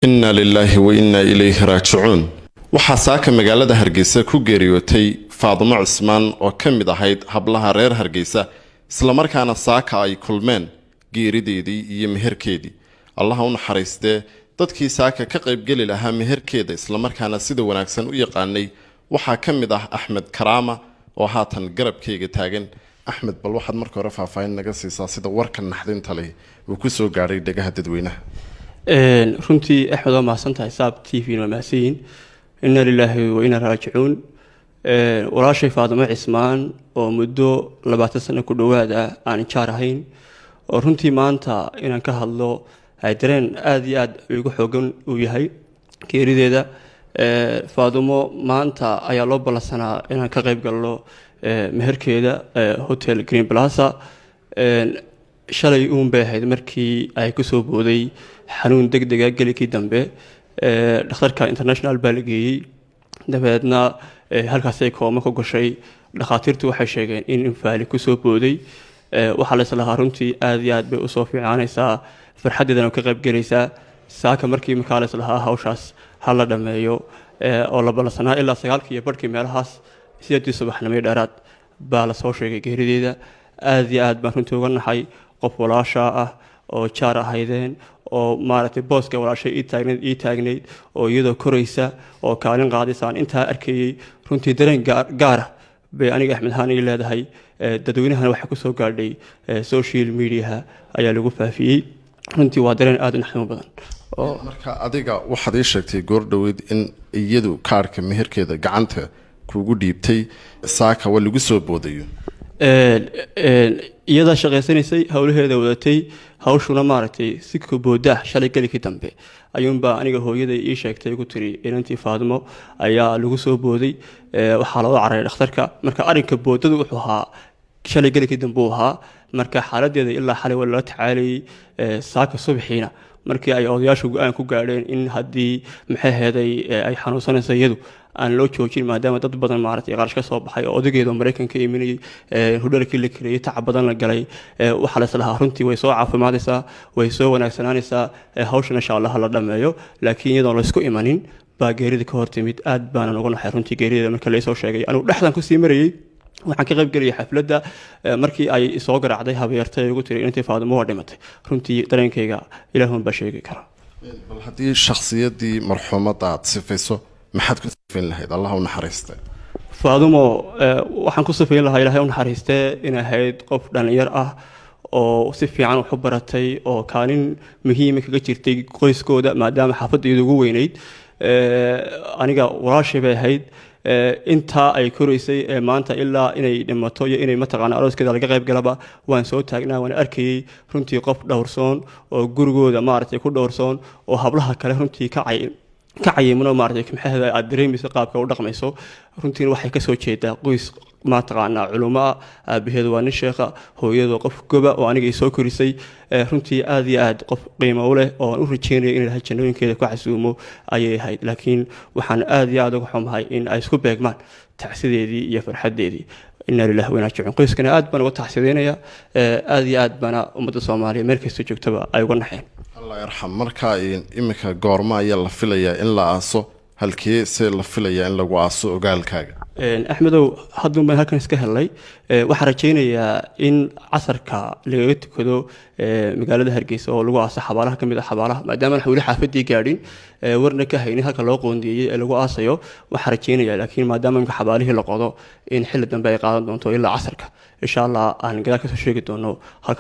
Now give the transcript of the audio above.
inna lillahi wa inna ilayhi raajicuun waxaa saaka magaalada Hargeysa ku geeriyootay Faadimo Cismaan oo ka mid ahayd hablaha reer Hargeysa isla markaana saaka ay kulmeen geerideedii iyo meherkeedii Allah u naxariistee dadkii saaka ka qayb gali lahaa meherkeeda isla markaana sida wanaagsan u yaqaanay waxaa ka mid ah Axmed Karaama oo haatan garabkeyga taagan Axmed bal waxaad marka hore faahfaahin naga siisaa sida warkan naxdinta leh uu ku soo gaaray dhagaha dadweynaha runtii axmed waa mahadsantahay saab t v waa mahadsanyihiin inna lilaahi wa inna raajicuun walaashay Faadimo Cismaan oo muddo 20 sano ku dhowaad ah aan jaar ahayn oo runtii maanta inaan ka hadlo ay dareen aad iyo aad ugu xoogan uu yahay geerideeda Faadimo maanta ayaa loo balansanaa inaan ka qayb galno meherkeeda hotel Green Plaza shalay uun bay ahayd markii ay ku soo booday xanuun degdeg ah galikii dambe dhakhtarka international baa la geeyey dabeedna halkaas ay kooma ku gashay dhakhaatiirtu waxay sheegeen in infaali ku soo booday waxaa la islahaa runtii aad iyo aad bay u soo fiicanaysaa farxaddeedana ka qayb galaysaa saaka markii markaa la islahaa hawshaas ha la dhameeyo oo la balansanaa ilaa 9:00 meelahaas 8 subaxnimo dheeraad baa la soo sheegay geerideeda aad iyo aad baan runtii uga naxay qof walaasha ah oo jaar ahaydeen oo maaragtay booska walaashay ii taagneyd oo iyadoo koraysa oo kaalin qaadisaan intaa arkayay runtii dareen gaar ah bay aniga Axmed haan ii leedahay dadweynahana waxa ku soo gaadhay social media ayaa lagu faafiyay runtii waa dareen aad u naxdin badan marka adiga waxaad ii sheegtay goor dhaweyd in iyadu kaarka meherkeeda gacanta kuugu dhiibtay saaka waa lagu soo boodayo iyada shaqeysanaysay hawlaheeda wadatay hawshuna maaragtay si ku booda shalay galikii dambe ayuunba aniga hooyada ii sheegtay ugu tiri inantii Faadimo ayaa lagu soo booday waxaa loo caray dhakhtarka marka arinka boodadu wuxuu ahaa shalay galikii dambe uu ahaa marka xaaladeeda ilaa xalay wala tacaalay saaka subaxiina markii ay odayaashu go'aan ku gaadheen in haddii maxaheeday ay xanuunsanayso iyadu aan loo joojin maadaama dad badan maaragtay qarash ka soo baxay oo odageedo Mareykanka ka iminayay hudhalkii la kireeyay tacab badan la galay waxa la islahaa runtii way soo caafimaadaysaa way soo wanaagsananaysaa hawshan insha Allah la dhameeyo laakiin iyadoo la isku imanin baa geerida ka hortimid aad baan ugu naxay runtii geerida marka la soo sheegay anigu dhaxdan ku sii marayay waxaan ka qayb galay xafladda markii ay soo garaacday habeertay ugu tiri intii Faadimo waa dhimatay runtii dareenkayga Ilaahay baa sheegi kara bal hadii shakhsiyadii marxuumada aad sifayso maxaad ku sifeyn lahayd Allah u naxariistay Faadimo waxaan ku sifeyn lahaa Ilaahay u naxariistay in ahayd qof dhalinyar ah oo si fiican wax u baratay oo kaalin muhiim ah kaga jirtay qoyskooda maadaama xaafaddeedu ugu weynayd aniga walaashay bay ahayd inta ay koraysay maanta ilaa inay dhimato iyo inay mataqaan arooskeeda laga qayb galaba waan soo taagnaa waan arkayay runtii qof dhowrsoon oo gurigooda maaragtay ku dhowrsoon oo hablaha kale runtii ka cayimno maaragtay maxaheeda aad dareemayso qaabka u dhaqmayso runtii waxay ka soo jeedaa qoys ma taqaana culimo aabaheedu waa nin sheekha hooyadu qof goba oo aniga soo korisay runtii aad iyo aad qof qiimo u leh oo u rajeynaya in ilaahay jannooyinkeeda ku casuumo ayay ahayd laakiin waxaan aad iyo aad uga xumahay in ay isku beegmaan tacsideedii iyo farxadeedii inna lillahi wa inna ilaihi raajicuun qoyskana aad baan uga tacsideynaya aad iyo aad bana ummadda Soomaaliyeed meel kasta joogtaba ay uga naxeen Allah yarxam marka imika goorma ayaa la filayaa in la aaso halkee se la filayaa in lagu aaso ogaalkaaga Axmedow hadduu baan halkan iska helay waxaan rajaynayaa in casarka laga tukado magaalada Hargeysa oo lagu aaso xabaalaha kamid ah xabaalaha maadaama xawli xaafadii gaadhin warna ka haynin halka loo qoondiyay ee lagu aasayo waxaan rajaynayaa laakiin maadaama xabaalihii la qodo in xilli dambe ay qaadan doonto ilaa casarka insha Allah aan gadaal ka soo sheegi doono halka